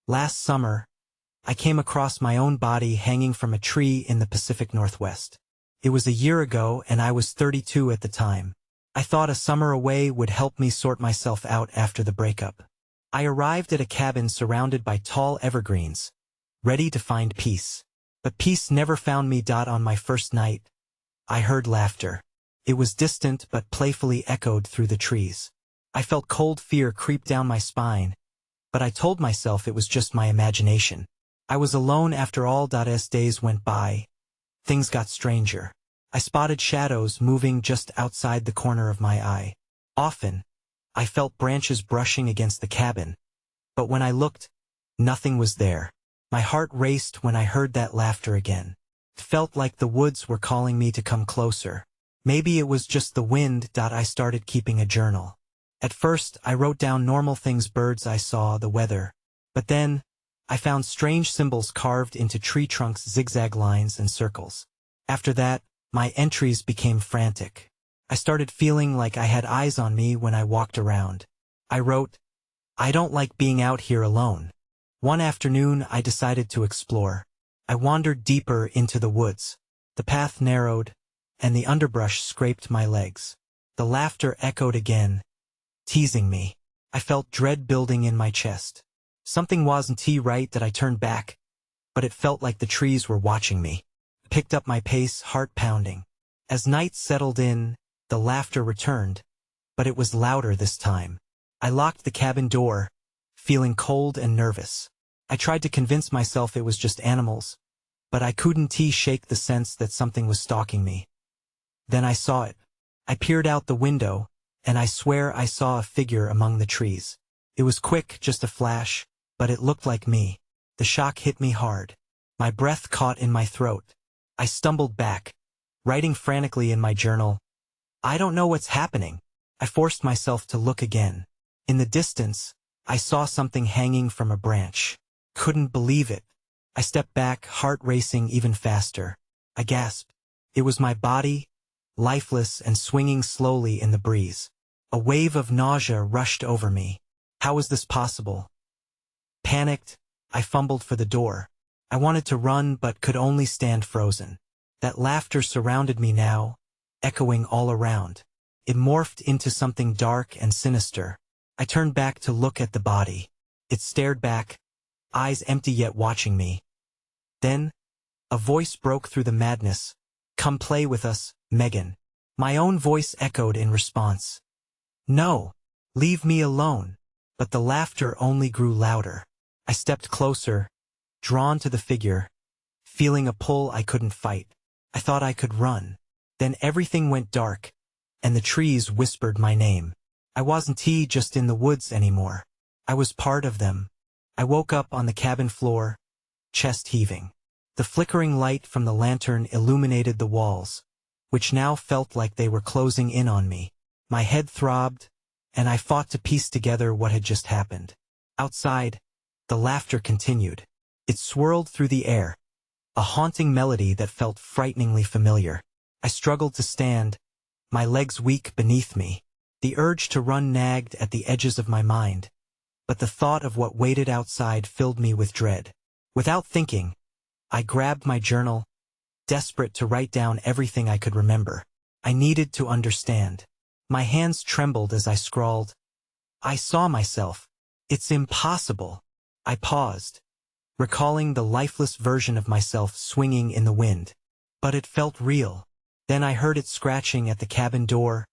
Last summer, I came across my own body hanging from a tree in the Pacific Northwest. It was a year ago and I was 32 at the time. I thought a summer away would help me sort myself out after the breakup. I arrived at a cabin surrounded by tall evergreens, ready to find peace. But peace never found me. On my first night, I heard laughter. It was distant but playfully echoed through the trees. I felt cold fear creep down my spine, but I told myself it was just my imagination. I was alone after all. As days went by, things got stranger. I spotted shadows moving just outside the corner of my eye. Often, I felt branches brushing against the cabin, but when I looked, nothing was there. My heart raced when I heard that laughter again. It felt like the woods were calling me to come closer. Maybe it was just the wind. I started keeping a journal. At first, I wrote down normal things: birds I saw, the weather. But then, I found strange symbols carved into tree trunks, zigzag lines and circles. After that, my entries became frantic. I started feeling like I had eyes on me when I walked around. I wrote, "I don't like being out here alone." One afternoon, I decided to explore. I wandered deeper into the woods. The path narrowed, and the underbrush scraped my legs. The laughter echoed again, teasing me. I felt dread building in my chest. Something wasn't right. That I turned back, but it felt like the trees were watching me. I picked up my pace, heart pounding. As night settled in, the laughter returned, but it was louder this time. I locked the cabin door, feeling cold and nervous. I tried to convince myself it was just animals, but I couldn't shake the sense that something was stalking me. Then I saw it. I peered out the window, and I swear I saw a figure among the trees. It was quick, just a flash, but it looked like me. The shock hit me hard. My breath caught in my throat. I stumbled back, writing frantically in my journal, "I don't know what's happening." I forced myself to look again. In the distance, I saw something hanging from a branch. Couldn't believe it. I stepped back, heart racing even faster. I gasped. It was my body, lifeless and swinging slowly in the breeze. A wave of nausea rushed over me. How was this possible? Panicked, I fumbled for the door. I wanted to run but could only stand frozen. That laughter surrounded me now, echoing all around. It morphed into something dark and sinister. I turned back to look at the body. It stared back, eyes empty yet watching me. Then, a voice broke through the madness. "Come play with us, Megan." My own voice echoed in response. "No, leave me alone." But the laughter only grew louder. I stepped closer, drawn to the figure, feeling a pull I couldn't fight. I thought I could run. Then everything went dark, and the trees whispered my name. I wasn't just in the woods anymore. I was part of them. I woke up on the cabin floor, chest heaving. The flickering light from the lantern illuminated the walls, which now felt like they were closing in on me. My head throbbed, and I fought to piece together what had just happened. Outside, the laughter continued. It swirled through the air, a haunting melody that felt frighteningly familiar. I struggled to stand, my legs weak beneath me. The urge to run nagged at the edges of my mind, but the thought of what waited outside filled me with dread. Without thinking, I grabbed my journal, desperate to write down everything I could remember. I needed to understand. My hands trembled as I scrawled, "I saw myself. It's impossible." I paused, recalling the lifeless version of myself swinging in the wind. But it felt real. Then I heard it scratching at the cabin door,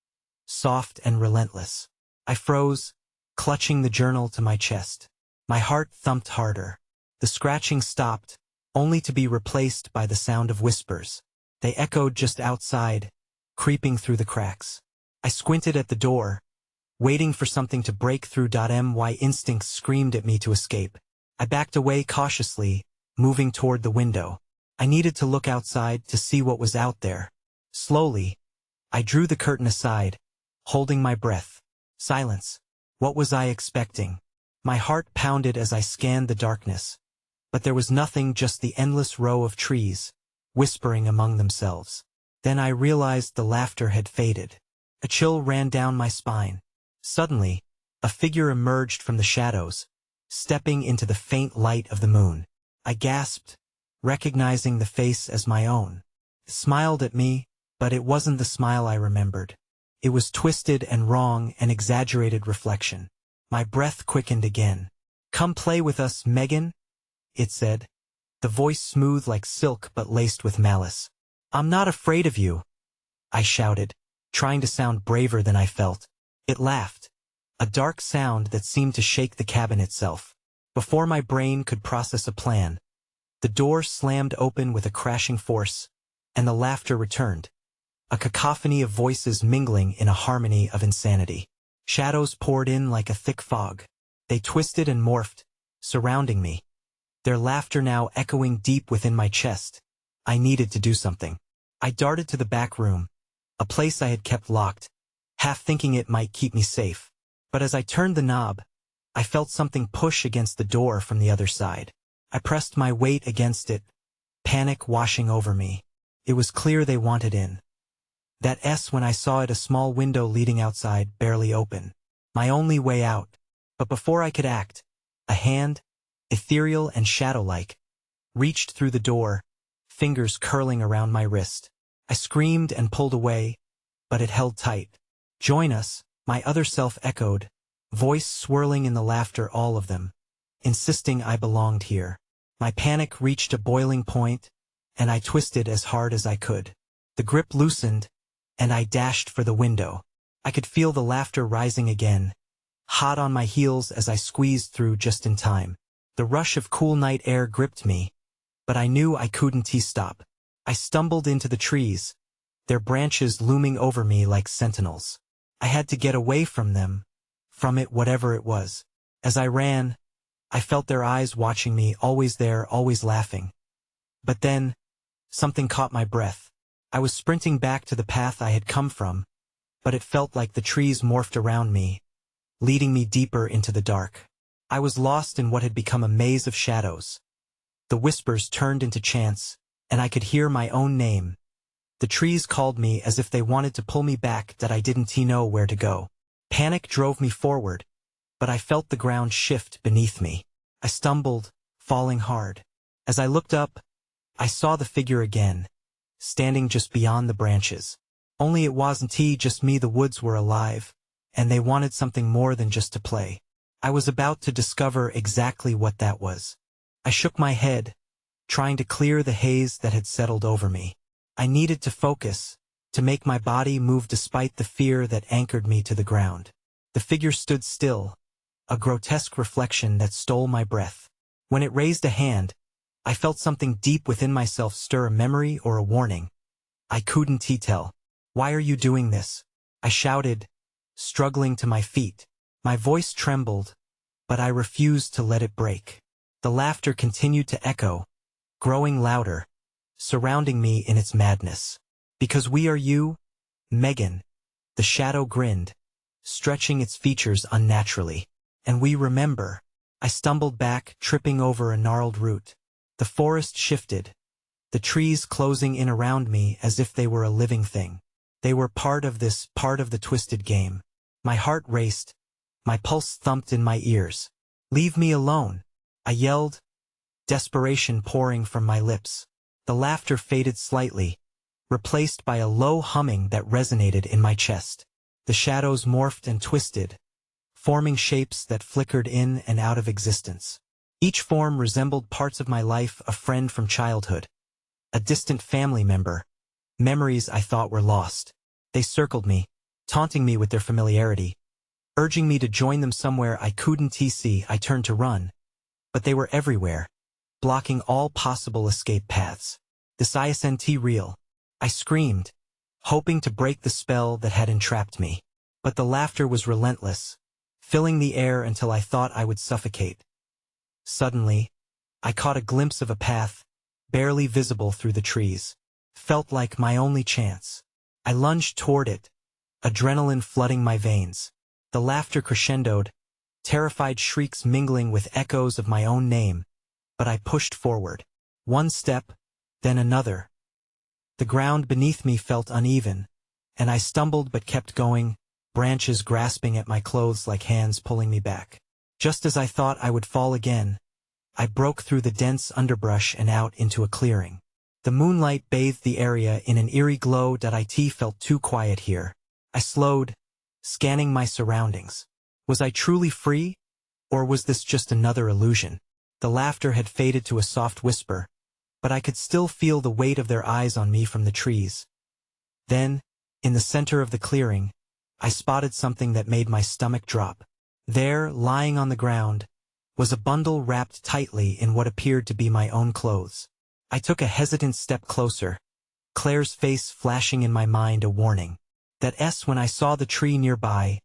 soft and relentless. I froze, clutching the journal to my chest. My heart thumped harder. The scratching stopped, only to be replaced by the sound of whispers. They echoed just outside, creeping through the cracks. I squinted at the door, waiting for something to break through. My instincts screamed at me to escape. I backed away cautiously, moving toward the window. I needed to look outside to see what was out there. Slowly, I drew the curtain aside, holding my breath. Silence. What was I expecting? My heart pounded as I scanned the darkness. But there was nothing, just the endless row of trees, whispering among themselves. Then I realized the laughter had faded. A chill ran down my spine. Suddenly, a figure emerged from the shadows, stepping into the faint light of the moon. I gasped, recognizing the face as my own. It smiled at me, but it wasn't the smile I remembered. It was twisted and wrong, an exaggerated reflection. My breath quickened again. "Come play with us, Megan," it said, the voice smooth like silk but laced with malice. "I'm not afraid of you," I shouted, trying to sound braver than I felt. It laughed, a dark sound that seemed to shake the cabin itself. Before my brain could process a plan, the door slammed open with a crashing force, and the laughter returned, a cacophony of voices mingling in a harmony of insanity. Shadows poured in like a thick fog. They twisted and morphed, surrounding me, their laughter now echoing deep within my chest. I needed to do something. I darted to the back room, a place I had kept locked, half thinking it might keep me safe. But as I turned the knob, I felt something push against the door from the other side. I pressed my weight against it, panic washing over me. It was clear they wanted in. That S when I saw it, a small window leading outside, barely open. My only way out. But before I could act, a hand, ethereal and shadow-like, reached through the door, fingers curling around my wrist. I screamed and pulled away, but it held tight. "Join us," my other self echoed, voice swirling in the laughter, all of them, insisting I belonged here. My panic reached a boiling point, and I twisted as hard as I could. The grip loosened, and I dashed for the window. I could feel the laughter rising again, hot on my heels as I squeezed through just in time. The rush of cool night air gripped me, but I knew I couldn't stop. I stumbled into the trees, their branches looming over me like sentinels. I had to get away from them, from it, whatever it was. As I ran, I felt their eyes watching me, always there, always laughing. But then, something caught my breath. I was sprinting back to the path I had come from, but it felt like the trees morphed around me, leading me deeper into the dark. I was lost in what had become a maze of shadows. The whispers turned into chants, and I could hear my own name. The trees called me as if they wanted to pull me back, that I didn't know where to go. Panic drove me forward, but I felt the ground shift beneath me. I stumbled, falling hard. As I looked up, I saw the figure again, standing just beyond the branches. Only it wasn't just me. The woods were alive, and they wanted something more than just to play. I was about to discover exactly what that was. I shook my head, trying to clear the haze that had settled over me. I needed to focus, to make my body move despite the fear that anchored me to the ground. The figure stood still, a grotesque reflection that stole my breath. When it raised a hand, I felt something deep within myself stir, a memory or a warning. I couldn't tell. "Why are you doing this?" I shouted, struggling to my feet. My voice trembled, but I refused to let it break. The laughter continued to echo, growing louder, surrounding me in its madness. "Because we are you, Megan," the shadow grinned, stretching its features unnaturally. "And we remember." I stumbled back, tripping over a gnarled root. The forest shifted, the trees closing in around me as if they were a living thing. They were part of the twisted game. My heart raced, my pulse thumped in my ears. "Leave me alone," I yelled, desperation pouring from my lips. The laughter faded slightly, replaced by a low humming that resonated in my chest. The shadows morphed and twisted, forming shapes that flickered in and out of existence. Each form resembled parts of my life, a friend from childhood, a distant family member, memories I thought were lost. They circled me, taunting me with their familiarity, urging me to join them somewhere I couldn't see. I turned to run, but they were everywhere, blocking all possible escape paths. "This isn't real," I screamed, hoping to break the spell that had entrapped me. But the laughter was relentless, filling the air until I thought I would suffocate. Suddenly, I caught a glimpse of a path, barely visible through the trees. Felt like my only chance. I lunged toward it, adrenaline flooding my veins. The laughter crescendoed, terrified shrieks mingling with echoes of my own name, but I pushed forward. One step, then another. The ground beneath me felt uneven, and I stumbled but kept going, branches grasping at my clothes like hands pulling me back. Just as I thought I would fall again, I broke through the dense underbrush and out into a clearing. The moonlight bathed the area in an eerie glow that it felt too quiet here. I slowed, scanning my surroundings. Was I truly free? Or was this just another illusion? The laughter had faded to a soft whisper, but I could still feel the weight of their eyes on me from the trees. Then, in the center of the clearing, I spotted something that made my stomach drop. There, lying on the ground, was a bundle wrapped tightly in what appeared to be my own clothes. I took a hesitant step closer, Claire's face flashing in my mind a warning. When I saw the tree nearby,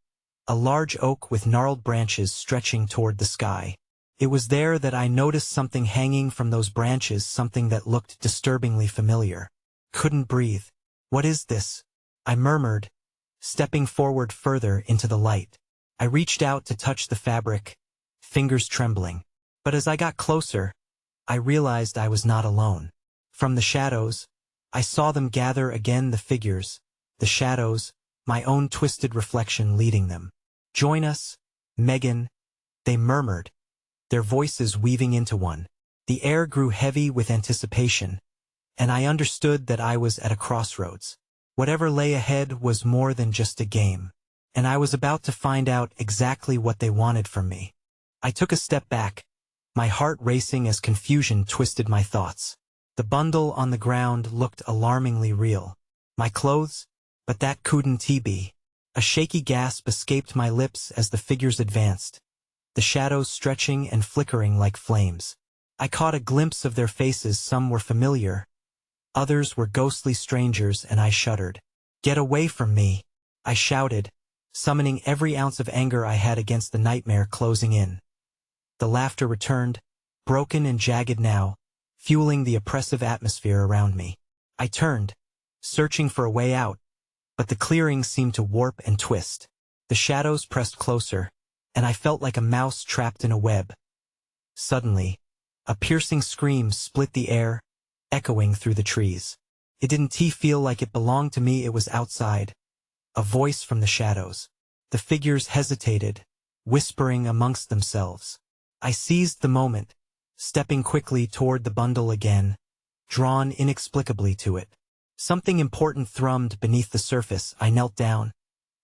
a large oak with gnarled branches stretching toward the sky. It was there that I noticed something hanging from those branches, something that looked disturbingly familiar. Couldn't breathe. What is this? I murmured, stepping forward further into the light. I reached out to touch the fabric, fingers trembling. But as I got closer, I realized I was not alone. From the shadows, I saw them gather again, the figures, the shadows, my own twisted reflection leading them. Join us, Megan, they murmured, their voices weaving into one. The air grew heavy with anticipation, and I understood that I was at a crossroads. Whatever lay ahead was more than just a game, and I was about to find out exactly what they wanted from me. I took a step back, my heart racing as confusion twisted my thoughts. The bundle on the ground looked alarmingly real. My clothes? But that couldn't be. A shaky gasp escaped my lips as the figures advanced, the shadows stretching and flickering like flames. I caught a glimpse of their faces. Some were familiar, others were ghostly strangers, and I shuddered. Get away from me, I shouted, summoning every ounce of anger I had against the nightmare closing in. The laughter returned, broken and jagged now, fueling the oppressive atmosphere around me. I turned, searching for a way out, but the clearing seemed to warp and twist. The shadows pressed closer, and I felt like a mouse trapped in a web. Suddenly, a piercing scream split the air, echoing through the trees. It didn't feel like it belonged to me. It was outside, a voice from the shadows. The figures hesitated, whispering amongst themselves. I seized the moment, stepping quickly toward the bundle again, drawn inexplicably to it. Something important thrummed beneath the surface. I knelt down,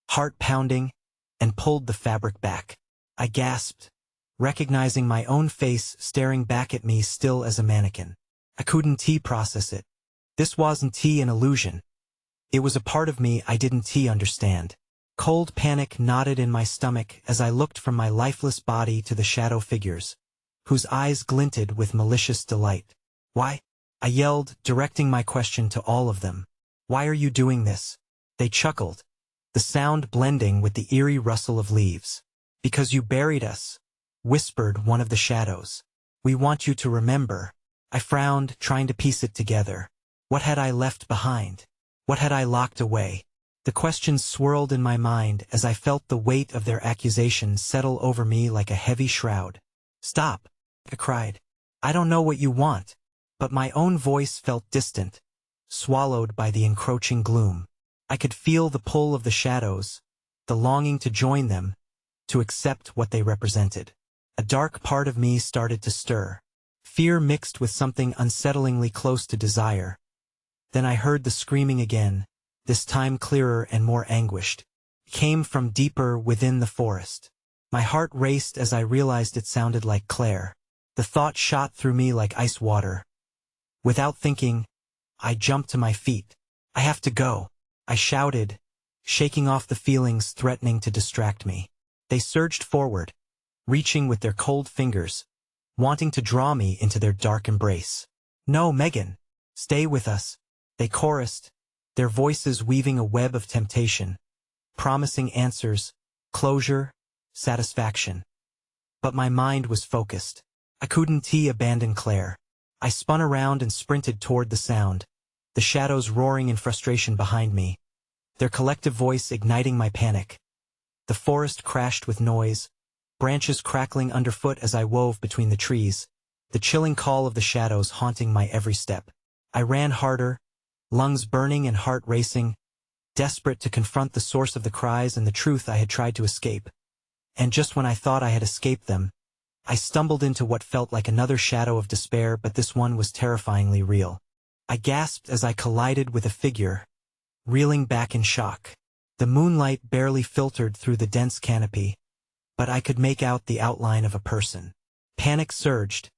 heart pounding, and pulled the fabric back. I gasped, recognizing my own face staring back at me still as a mannequin. I couldn't process it. This wasn't an illusion. It was a part of me I didn't understand. Cold panic knotted in my stomach as I looked from my lifeless body to the shadow figures, whose eyes glinted with malicious delight. Why? I yelled, directing my question to all of them. Why are you doing this? They chuckled, the sound blending with the eerie rustle of leaves. Because you buried us, whispered one of the shadows. We want you to remember. I frowned, trying to piece it together. What had I left behind? What had I locked away? The questions swirled in my mind as I felt the weight of their accusations settle over me like a heavy shroud. Stop, I cried. I don't know what you want. But my own voice felt distant, swallowed by the encroaching gloom. I could feel the pull of the shadows, the longing to join them, to accept what they represented. A dark part of me started to stir, fear mixed with something unsettlingly close to desire. Then I heard the screaming again, this time clearer and more anguished. It came from deeper within the forest. My heart raced as I realized it sounded like Claire. The thought shot through me like ice water. Without thinking, I jumped to my feet. I have to go, I shouted, shaking off the feelings threatening to distract me. They surged forward, reaching with their cold fingers, wanting to draw me into their dark embrace. No, Megan, stay with us, they chorused, their voices weaving a web of temptation, promising answers, closure, satisfaction. But my mind was focused. I couldn't abandon Claire. I spun around and sprinted toward the sound, the shadows roaring in frustration behind me, their collective voice igniting my panic. The forest crashed with noise, branches crackling underfoot as I wove between the trees, the chilling call of the shadows haunting my every step. I ran harder, lungs burning and heart racing, desperate to confront the source of the cries and the truth I had tried to escape. and just when I thought I had escaped them, I stumbled into what felt like another shadow of despair, but this one was terrifyingly real. I gasped as I collided with a figure, reeling back in shock. The moonlight barely filtered through the dense canopy, but I could make out the outline of a person. Panic surged,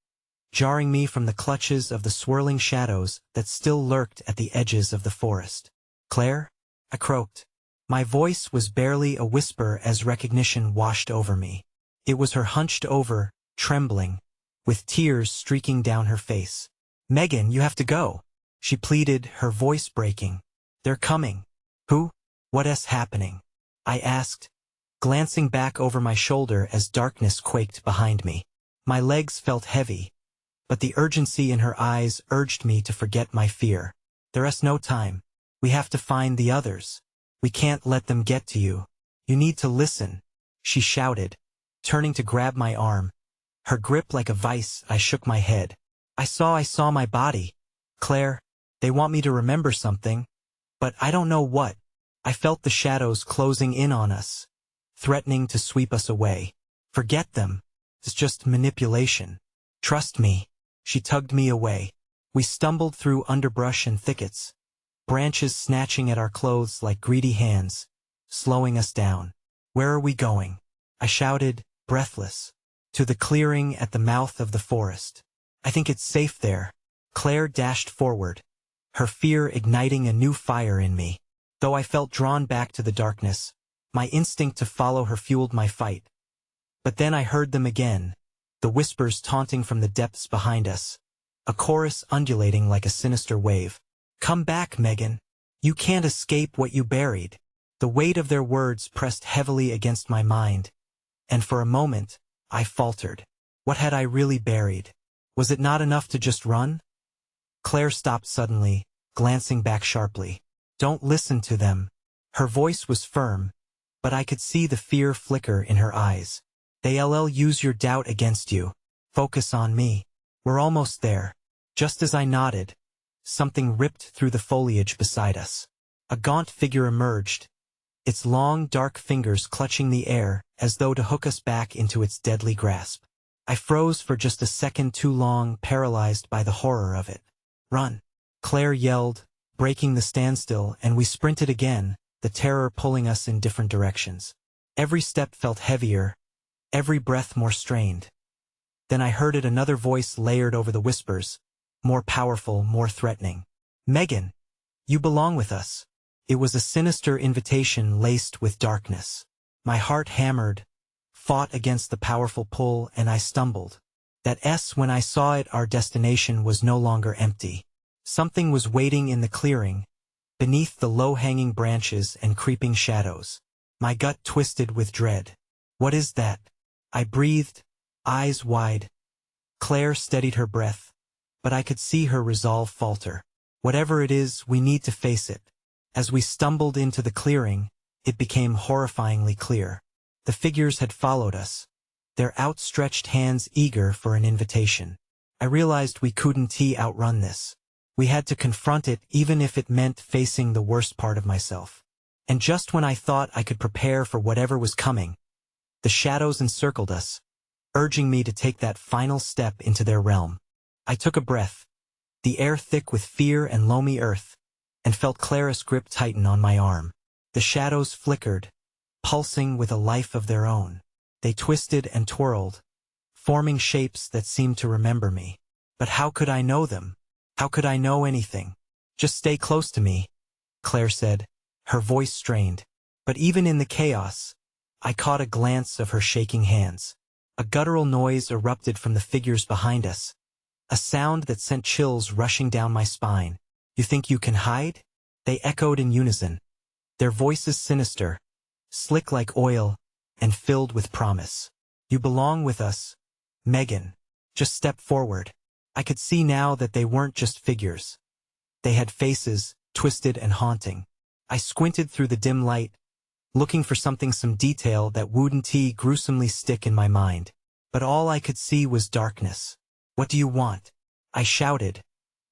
jarring me from the clutches of the swirling shadows that still lurked at the edges of the forest. "Claire?" I croaked. My voice was barely a whisper as recognition washed over me. It was her hunched over, trembling, with tears streaking down her face. "Megan, you have to go," she pleaded, her voice breaking. "They're coming." "Who? What's happening?" I asked, glancing back over my shoulder as darkness quaked behind me. My legs felt heavy, but the urgency in her eyes urged me to forget my fear. "There's no time. We have to find the others. We can't let them get to you. You need to listen," she shouted, turning to grab my arm. Her grip like a vice. I shook my head. I saw my body. "Claire, they want me to remember something, but I don't know what." I felt the shadows closing in on us, threatening to sweep us away. "Forget them. It's just manipulation. Trust me." She tugged me away. We stumbled through underbrush and thickets, branches snatching at our clothes like greedy hands, slowing us down. "Where are we going?" I shouted, breathless. "To the clearing at the mouth of the forest. I think it's safe there." Claire dashed forward, her fear igniting a new fire in me. Though I felt drawn back to the darkness, my instinct to follow her fueled my fight. But then I heard them again, the whispers taunting from the depths behind us, a chorus undulating like a sinister wave. "Come back, Megan. You can't escape what you buried." The weight of their words pressed heavily against my mind, and for a moment, I faltered. What had I really buried? Was it not enough to just run? Claire stopped suddenly, glancing back sharply. "Don't listen to them." Her voice was firm, but I could see the fear flicker in her eyes. "They'll use your doubt against you. Focus on me. We're almost there." Just as I nodded, something ripped through the foliage beside us. A gaunt figure emerged, its long, dark fingers clutching the air as though to hook us back into its deadly grasp. I froze for just a second too long, paralyzed by the horror of it. "Run!" Claire yelled, breaking the standstill, and we sprinted again, the terror pulling us in different directions. Every step felt heavier, every breath more strained. Then I heard it, another voice layered over the whispers, more powerful, more threatening. "Megan, you belong with us." It was a sinister invitation laced with darkness. My heart hammered, fought against the powerful pull, and I stumbled. When I saw it, our destination was no longer empty. Something was waiting in the clearing, beneath the low-hanging branches and creeping shadows. My gut twisted with dread. "What is that?" I breathed, eyes wide. Claire steadied her breath, but I could see her resolve falter. "Whatever it is, we need to face it." As we stumbled into the clearing, it became horrifyingly clear. The figures had followed us, their outstretched hands eager for an invitation. I realized we couldn't outrun this. We had to confront it, even if it meant facing the worst part of myself. And just when I thought I could prepare for whatever was coming, the shadows encircled us, urging me to take that final step into their realm. I took a breath, the air thick with fear and loamy earth, and felt Clara's grip tighten on my arm. The shadows flickered, pulsing with a life of their own. They twisted and twirled, forming shapes that seemed to remember me. But how could I know them? How could I know anything? "Just stay close to me," Claire said, her voice strained. But even in the chaos, I caught a glance of her shaking hands. A guttural noise erupted from the figures behind us, a sound that sent chills rushing down my spine. "You think you can hide?" They echoed in unison, their voices sinister, slick like oil, and filled with promise. "You belong with us, Megan. Just step forward." I could see now that they weren't just figures. They had faces, twisted and haunting. I squinted through the dim light, looking for some detail that wouldn't gruesomely stick in my mind. But all I could see was darkness. "What do you want?" I shouted,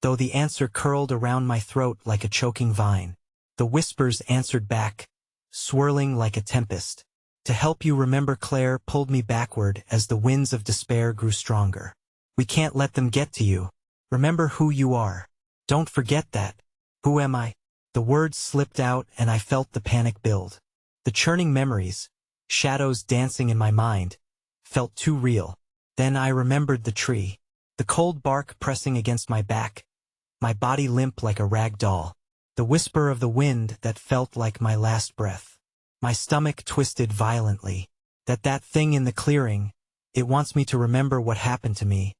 though the answer curled around my throat like a choking vine. The whispers answered back, swirling like a tempest. To help you remember, Claire pulled me backward as the winds of despair grew stronger. We can't let them get to you. Remember who you are. Don't forget that. Who am I? The words slipped out and I felt the panic build. The churning memories, shadows dancing in my mind, felt too real. Then I remembered the tree. The cold bark pressing against my back, my body limp like a rag doll. The whisper of the wind that felt like my last breath. My stomach twisted violently. That thing in the clearing, it wants me to remember what happened to me.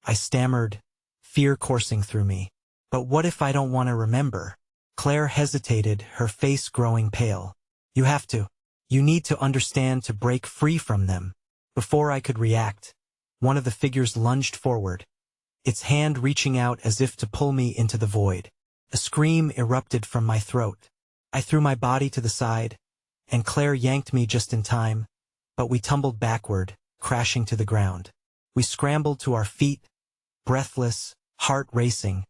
I stammered, fear coursing through me. But what if I don't want to remember? Claire hesitated, her face growing pale. You have to. You need to understand to break free from them. Before I could react, one of the figures lunged forward, its hand reaching out as if to pull me into the void. A scream erupted from my throat. I threw my body to the side, and Claire yanked me just in time, but we tumbled backward, crashing to the ground. We scrambled to our feet, breathless, heart racing,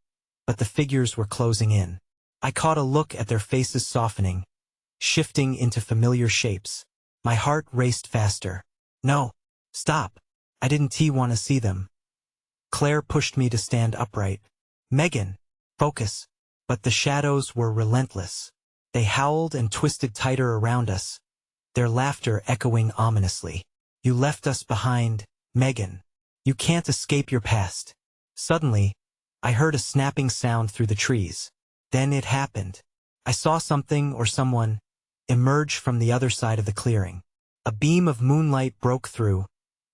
but the figures were closing in. I caught a look at their faces softening, shifting into familiar shapes. My heart raced faster. No, stop. I didn't want to see them. Claire pushed me to stand upright. Megan, focus. But the shadows were relentless. They howled and twisted tighter around us, their laughter echoing ominously. You left us behind, Megan. You can't escape your past. Suddenly, I heard a snapping sound through the trees. Then it happened. I saw something or someone emerge from the other side of the clearing. A beam of moonlight broke through,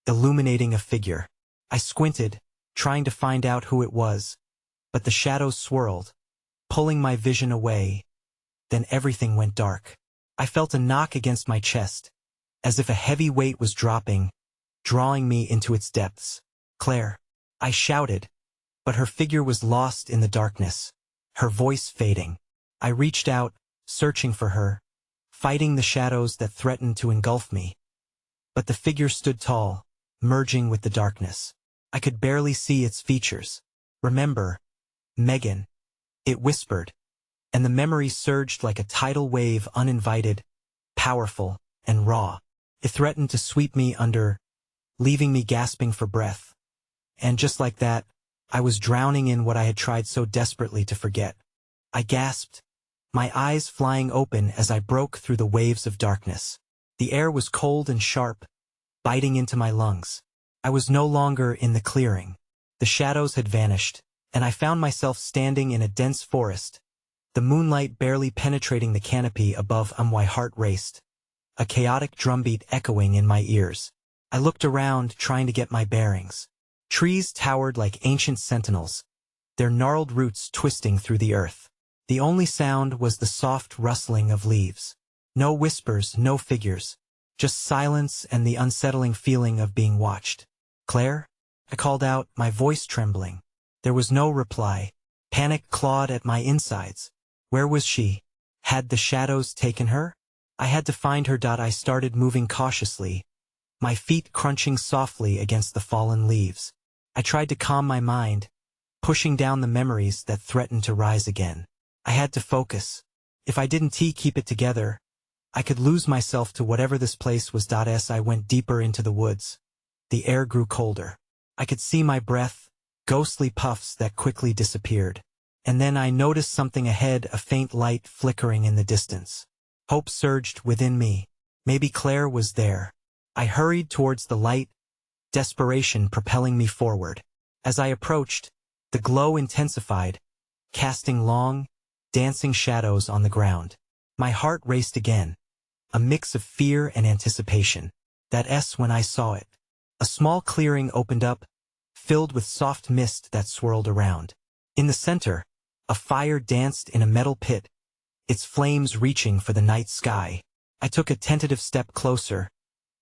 illuminating a figure. I squinted, trying to find out who it was, but the shadows swirled, pulling my vision away. Then everything went dark. I felt a knock against my chest, as if a heavy weight was dropping, drawing me into its depths. Claire, I shouted, but her figure was lost in the darkness, her voice fading. I reached out, searching for her, fighting the shadows that threatened to engulf me. But the figure stood tall, merging with the darkness. I could barely see its features. Remember, Megan, it whispered, and the memory surged like a tidal wave, uninvited, powerful, and raw. It threatened to sweep me under, leaving me gasping for breath. And just like that, I was drowning in what I had tried so desperately to forget. I gasped, my eyes flying open as I broke through the waves of darkness. The air was cold and sharp, biting into my lungs. I was no longer in the clearing. The shadows had vanished, and I found myself standing in a dense forest, the moonlight barely penetrating the canopy above. My heart raced, a chaotic drumbeat echoing in my ears. I looked around, trying to get my bearings. Trees towered like ancient sentinels, their gnarled roots twisting through the earth. The only sound was the soft rustling of leaves. No whispers, no figures, just silence and the unsettling feeling of being watched. Claire? I called out, my voice trembling. There was no reply. Panic clawed at my insides. Where was she? Had the shadows taken her? I had to find her. I started moving cautiously, my feet crunching softly against the fallen leaves. I tried to calm my mind, pushing down the memories that threatened to rise again. I had to focus. If I didn't keep it together, I could lose myself to whatever this place was. As I went deeper into the woods, the air grew colder. I could see my breath, ghostly puffs that quickly disappeared. And then I noticed something ahead, a faint light flickering in the distance. Hope surged within me. Maybe Claire was there. I hurried towards the light, desperation propelling me forward. As I approached, the glow intensified, casting long, dancing shadows on the ground. My heart raced again, a mix of fear and anticipation. When I saw it. A small clearing opened up, filled with soft mist that swirled around. In the center, a fire danced in a metal pit, its flames reaching for the night sky. I took a tentative step closer,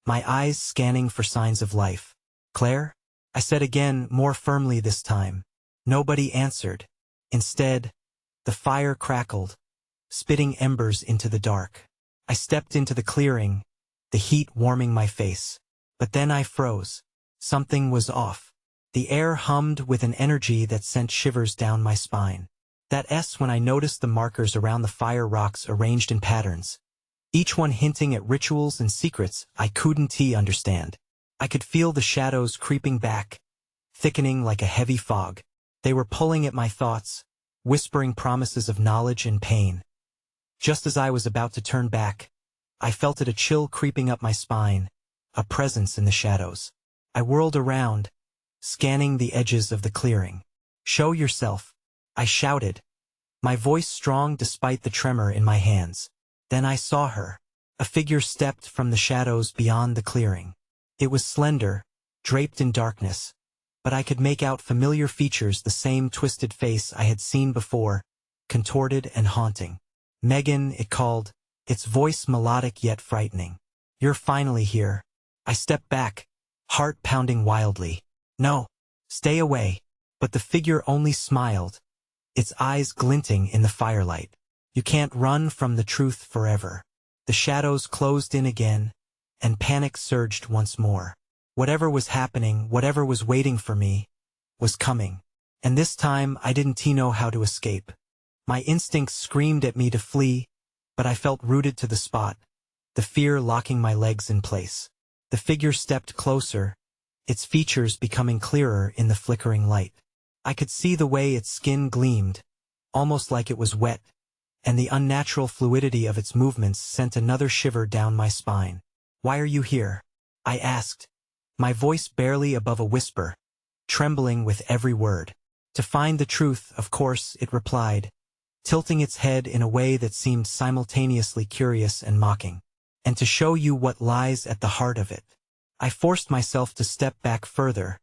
my eyes scanning for signs of life. Claire? I said again, more firmly this time. Nobody answered. Instead, the fire crackled, spitting embers into the dark. I stepped into the clearing, the heat warming my face. But then I froze. Something was off. The air hummed with an energy that sent shivers down my spine. When I noticed the markers around the fire, rocks arranged in patterns, each one hinting at rituals and secrets I couldn't understand. I could feel the shadows creeping back, thickening like a heavy fog. They were pulling at my thoughts, whispering promises of knowledge and pain. Just as I was about to turn back, I felt a chill creeping up my spine, a presence in the shadows. I whirled around, scanning the edges of the clearing. "Show yourself," I shouted, my voice strong despite the tremor in my hands. Then I saw her. A figure stepped from the shadows beyond the clearing. It was slender, draped in darkness, but I could make out familiar features, the same twisted face I had seen before, contorted and haunting. "Megan," it called, its voice melodic yet frightening. "You're finally here." I stepped back, heart pounding wildly. "No, stay away." But the figure only smiled, its eyes glinting in the firelight. "You can't run from the truth forever." The shadows closed in again, and panic surged once more. Whatever was happening, whatever was waiting for me, was coming. And this time I didn't know how to escape. My instincts screamed at me to flee, but I felt rooted to the spot, the fear locking my legs in place. The figure stepped closer, its features becoming clearer in the flickering light. I could see the way its skin gleamed, almost like it was wet, and the unnatural fluidity of its movements sent another shiver down my spine. "Why are you here?" I asked, my voice barely above a whisper, trembling with every word. "To find the truth, of course," it replied, tilting its head in a way that seemed simultaneously curious and mocking. "And to show you what lies at the heart of it." I forced myself to step back further,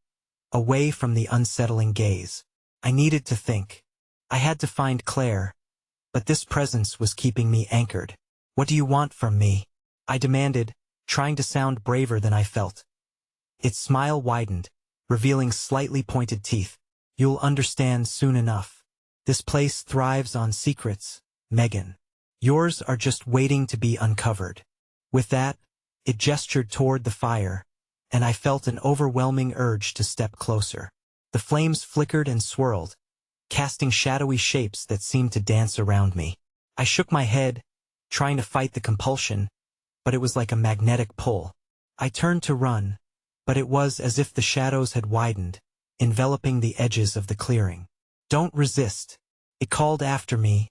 away from the unsettling gaze. I needed to think. I had to find Claire, but this presence was keeping me anchored. "What do you want from me?" I demanded, trying to sound braver than I felt. Its smile widened, revealing slightly pointed teeth. "You'll understand soon enough. This place thrives on secrets, Megan. Yours are just waiting to be uncovered." With that, it gestured toward the fire, and I felt an overwhelming urge to step closer. The flames flickered and swirled, casting shadowy shapes that seemed to dance around me. I shook my head, trying to fight the compulsion, but it was like a magnetic pull. I turned to run, but it was as if the shadows had widened, enveloping the edges of the clearing. "Don't resist," it called after me,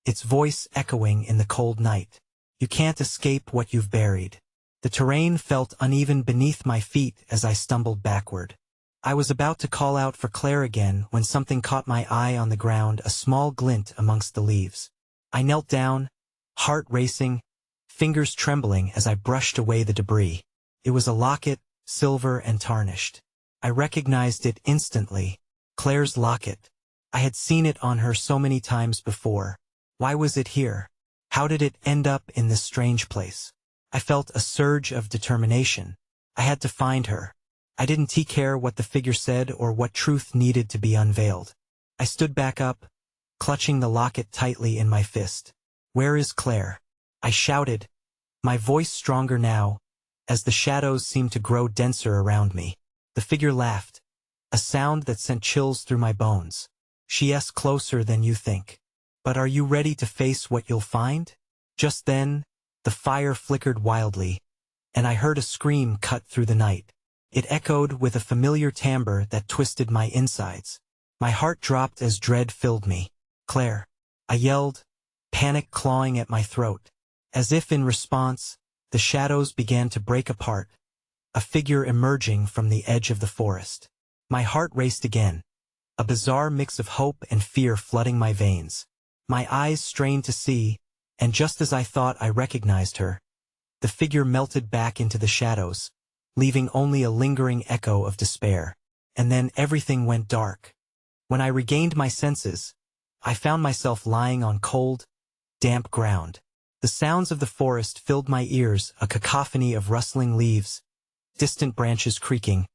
its voice echoing in the cold night. "You can't escape what you've buried." The terrain felt uneven beneath my feet as I stumbled backward. I was about to call out for Claire again when something caught my eye on the ground, a small glint amongst the leaves. I knelt down, heart racing, fingers trembling as I brushed away the debris. It was a locket, silver and tarnished. I recognized it instantly. Claire's locket. I had seen it on her so many times before. Why was it here? How did it end up in this strange place? I felt a surge of determination. I had to find her. I didn't care what the figure said or what truth needed to be unveiled. I stood back up, clutching the locket tightly in my fist. "Where is Claire?" I shouted, my voice stronger now, as the shadows seemed to grow denser around me. The figure laughed, a sound that sent chills through my bones. "She's closer than you think. But are you ready to face what you'll find?" Just then, the fire flickered wildly, and I heard a scream cut through the night. It echoed with a familiar timbre that twisted my insides. My heart dropped as dread filled me. "Claire," I yelled, panic clawing at my throat. As if in response, the shadows began to break apart, a figure emerging from the edge of the forest. My heart raced again, a bizarre mix of hope and fear flooding my veins. My eyes strained to see, and just as I thought I recognized her, the figure melted back into the shadows, leaving only a lingering echo of despair. And then everything went dark. When I regained my senses, I found myself lying on cold, damp ground. The sounds of the forest filled my ears, a cacophony of rustling leaves, distant branches creaking,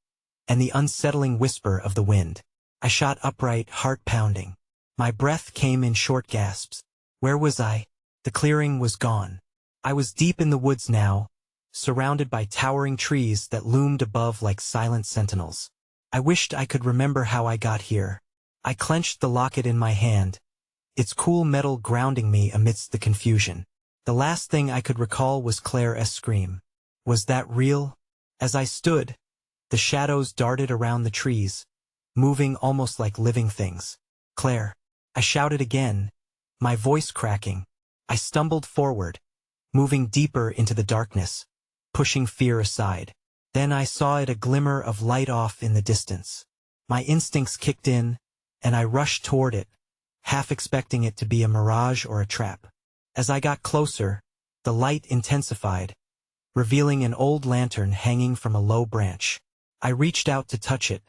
and the unsettling whisper of the wind. I shot upright, heart pounding. My breath came in short gasps. Where was I? The clearing was gone. I was deep in the woods now, surrounded by towering trees that loomed above like silent sentinels. I wished I could remember how I got here. I clenched the locket in my hand, its cool metal grounding me amidst the confusion. The last thing I could recall was Claire's scream. Was that real? As I stood, the shadows darted around the trees, moving almost like living things. Claire. I shouted again, my voice cracking. I stumbled forward, moving deeper into the darkness, pushing fear aside. Then I saw it, a glimmer of light off in the distance. My instincts kicked in, and I rushed toward it, half expecting it to be a mirage or a trap. As I got closer, the light intensified, revealing an old lantern hanging from a low branch. I reached out to touch it,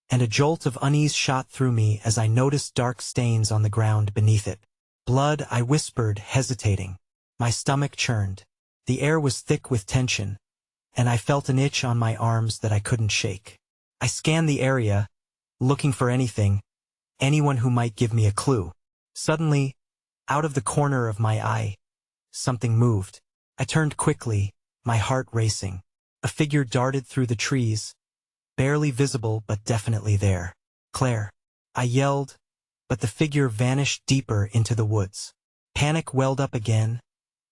and a jolt of unease shot through me as I noticed dark stains on the ground beneath it. Blood, I whispered, hesitating. My stomach churned. The air was thick with tension, and I felt an itch on my arms that I couldn't shake. I scanned the area, looking for anyone who might give me a clue. Suddenly, out of the corner of my eye, something moved. I turned quickly, my heart racing. A figure darted through the trees, barely visible but definitely there. Claire. I yelled, but the figure vanished deeper into the woods. Panic welled up again,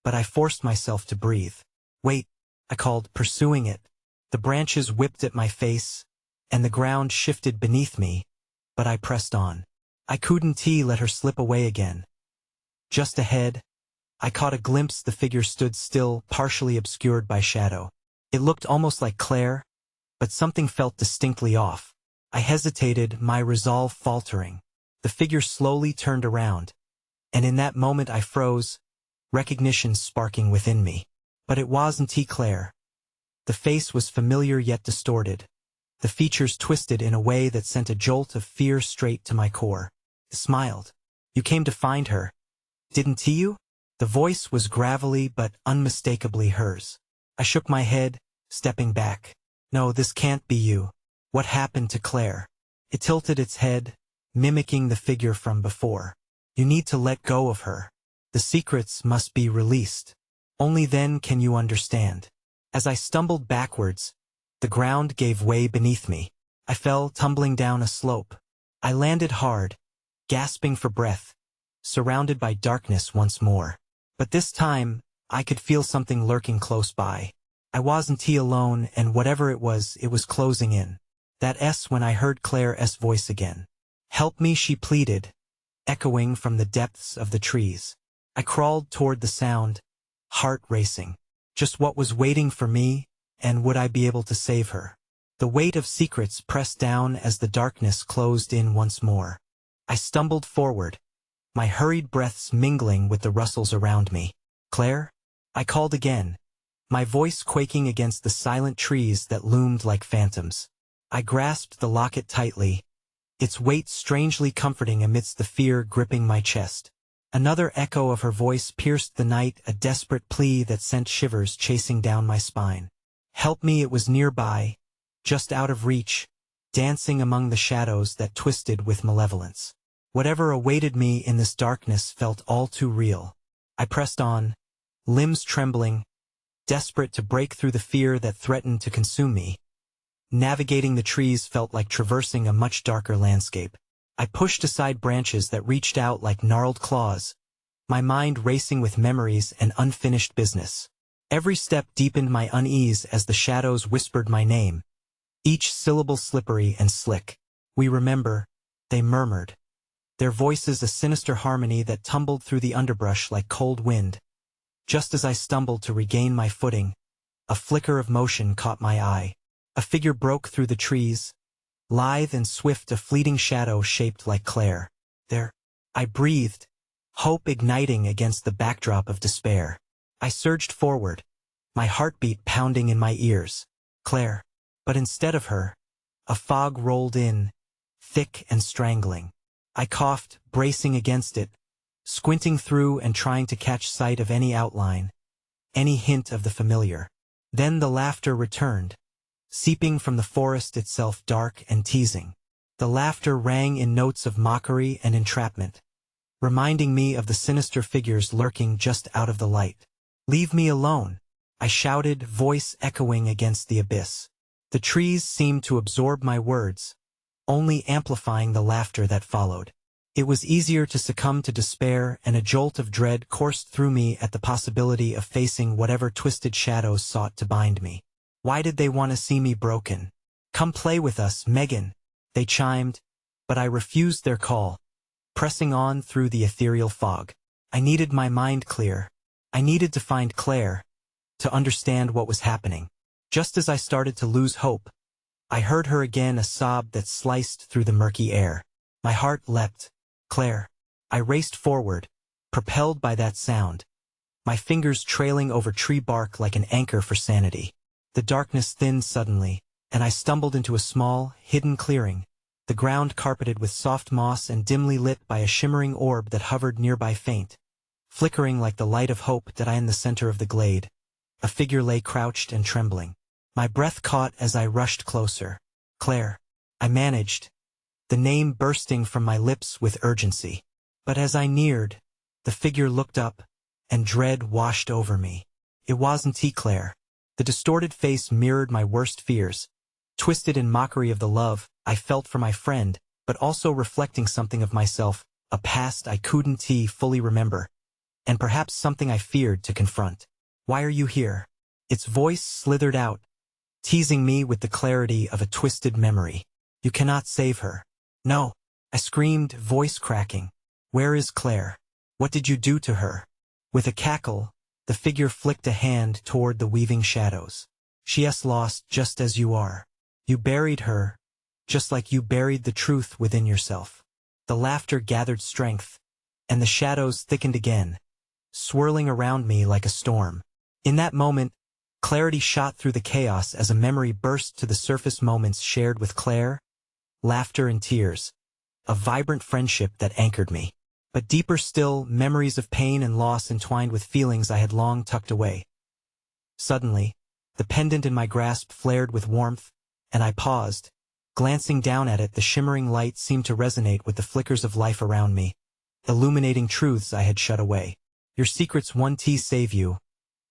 but I forced myself to breathe. Wait, I called, pursuing it. The branches whipped at my face, and the ground shifted beneath me, but I pressed on. I couldn't let her slip away again. Just ahead, I caught a glimpse. The figure stood still, partially obscured by shadow. It looked almost like Claire, but something felt distinctly off. I hesitated, my resolve faltering. The figure slowly turned around, and in that moment I froze, recognition sparking within me. But it wasn't Claire. The face was familiar yet distorted, the features twisted in a way that sent a jolt of fear straight to my core. It smiled. You came to find her, didn't you? The voice was gravelly but unmistakably hers. I shook my head, stepping back. No, this can't be you. What happened to Claire? It tilted its head, mimicking the figure from before. You need to let go of her. The secrets must be released. Only then can you understand. As I stumbled backwards, the ground gave way beneath me. I fell, tumbling down a slope. I landed hard, gasping for breath, surrounded by darkness once more. But this time, I could feel something lurking close by. I wasn't alone, and whatever it was closing in. That S when I heard Claire's voice again. Help me, she pleaded, echoing from the depths of the trees. I crawled toward the sound, heart racing. Just what was waiting for me, and would I be able to save her? The weight of secrets pressed down as the darkness closed in once more. I stumbled forward, my hurried breaths mingling with the rustles around me. Claire? I called again, my voice quaking against the silent trees that loomed like phantoms. I grasped the locket tightly, its weight strangely comforting amidst the fear gripping my chest. Another echo of her voice pierced the night, a desperate plea that sent shivers chasing down my spine. Help me, it was nearby, just out of reach, dancing among the shadows that twisted with malevolence. Whatever awaited me in this darkness felt all too real. I pressed on, limbs trembling, desperate to break through the fear that threatened to consume me. Navigating the trees felt like traversing a much darker landscape. I pushed aside branches that reached out like gnarled claws, my mind racing with memories and unfinished business. Every step deepened my unease as the shadows whispered my name, each syllable slippery and slick. We remember, they murmured, their voices a sinister harmony that tumbled through the underbrush like cold wind. Just as I stumbled to regain my footing, a flicker of motion caught my eye. A figure broke through the trees, lithe and swift, a fleeting shadow shaped like Claire. There, I breathed, hope igniting against the backdrop of despair. I surged forward, my heartbeat pounding in my ears. Claire. But instead of her, a fog rolled in, thick and strangling. I coughed, bracing against it, squinting through and trying to catch sight of any outline, any hint of the familiar. Then the laughter returned, seeping from the forest itself, dark and teasing. The laughter rang in notes of mockery and entrapment, reminding me of the sinister figures lurking just out of the light. Leave me alone, I shouted, voice echoing against the abyss. The trees seemed to absorb my words, only amplifying the laughter that followed. It was easier to succumb to despair, and a jolt of dread coursed through me at the possibility of facing whatever twisted shadows sought to bind me. Why did they want to see me broken? "Come play with us, Megan," they chimed, but I refused their call, pressing on through the ethereal fog. I needed my mind clear. I needed to find Claire, to understand what was happening. Just as I started to lose hope, I heard her again, a sob that sliced through the murky air. My heart leapt. "Claire." I raced forward, propelled by that sound, my fingers trailing over tree bark like an anchor for sanity. The darkness thinned suddenly, and I stumbled into a small, hidden clearing, the ground carpeted with soft moss and dimly lit by a shimmering orb that hovered nearby, faint, flickering like the light of hope. In the center of the glade, a figure lay crouched and trembling. My breath caught as I rushed closer. "Claire," I managed, the name bursting from my lips with urgency. But as I neared, the figure looked up, and dread washed over me. It wasn't Claire. The distorted face mirrored my worst fears, twisted in mockery of the love I felt for my friend, but also reflecting something of myself, a past I couldn't fully remember, and perhaps something I feared to confront. "Why are you here?" Its voice slithered out, teasing me with the clarity of a twisted memory. "You cannot save her." "No," I screamed, voice cracking. "Where is Claire? What did you do to her?" With a cackle, the figure flicked a hand toward the weaving shadows. "She's lost just as you are. You buried her, just like you buried the truth within yourself." The laughter gathered strength, and the shadows thickened again, swirling around me like a storm. In that moment, clarity shot through the chaos as a memory burst to the surface, moments shared with Claire, laughter and tears, a vibrant friendship that anchored me. But deeper still, memories of pain and loss entwined with feelings I had long tucked away. Suddenly, the pendant in my grasp flared with warmth, and I paused. Glancing down at it, the shimmering light seemed to resonate with the flickers of life around me, illuminating truths I had shut away. "Your secrets won't save you,"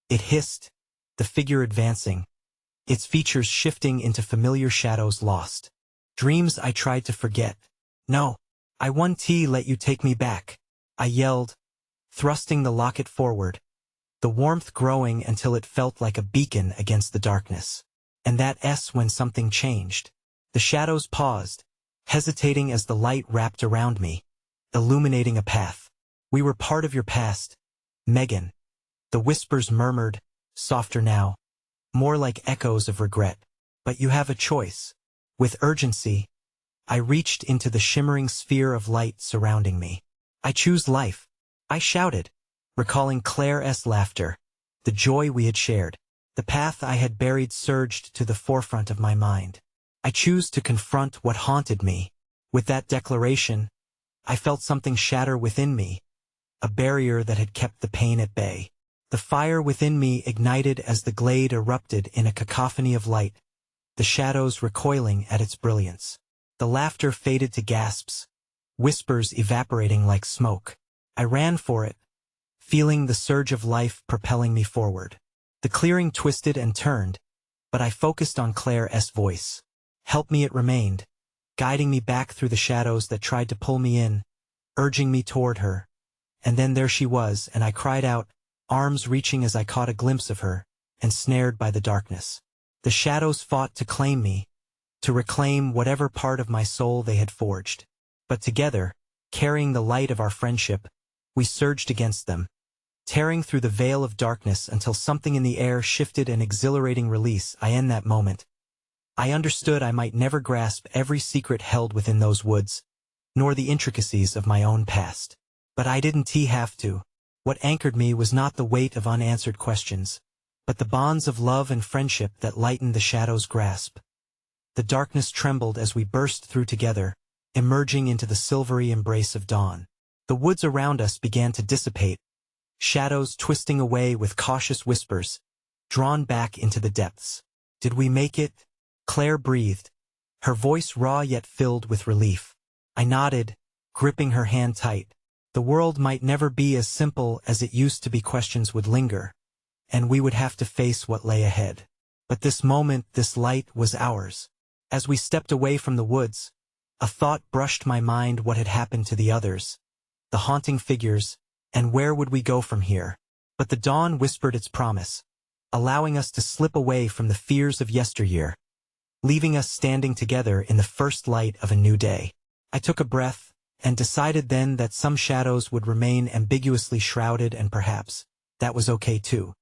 it hissed, the figure advancing, its features shifting into familiar shadows lost. "Dreams I tried to forget. No, I won't let you take me back," I yelled, thrusting the locket forward, the warmth growing until it felt like a beacon against the darkness. And when something changed. The shadows paused, hesitating as the light wrapped around me, illuminating a path. "We were part of your past, Megan," the whispers murmured, softer now, more like echoes of regret. "But you have a choice." With urgency, I reached into the shimmering sphere of light surrounding me. "I choose life," I shouted, recalling Claire's laughter, the joy we had shared. The path I had buried surged to the forefront of my mind. "I choose to confront what haunted me." With that declaration, I felt something shatter within me, a barrier that had kept the pain at bay. The fire within me ignited as the glade erupted in a cacophony of light, the shadows recoiling at its brilliance. The laughter faded to gasps, whispers evaporating like smoke. I ran for it, feeling the surge of life propelling me forward. The clearing twisted and turned, but I focused on Claire's voice. "Help me," it remained, guiding me back through the shadows that tried to pull me in, urging me toward her. And then there she was, and I cried out, arms reaching as I caught a glimpse of her, ensnared by the darkness. The shadows fought to claim me, to reclaim whatever part of my soul they had forged. But together, carrying the light of our friendship, we surged against them, tearing through the veil of darkness until something in the air shifted, an exhilarating release. In that moment, I understood I might never grasp every secret held within those woods, nor the intricacies of my own past. But I didn't have to. What anchored me was not the weight of unanswered questions, but the bonds of love and friendship that lightened the shadow's grasp. The darkness trembled as we burst through together, emerging into the silvery embrace of dawn. The woods around us began to dissipate, shadows twisting away with cautious whispers, drawn back into the depths. "Did we make it?" Claire breathed, her voice raw yet filled with relief. I nodded, gripping her hand tight. The world might never be as simple as it used to be. Questions would linger, and we would have to face what lay ahead. But this moment, this light, was ours. As we stepped away from the woods, A thought brushed my mind: what had happened to the others, the haunting figures, and where would we go from here? But the dawn whispered its promise, allowing us to slip away from the fears of yesteryear, leaving us standing together in the first light of a new day. I took a breath, and decided then that some shadows would remain ambiguously shrouded, and perhaps that was okay too.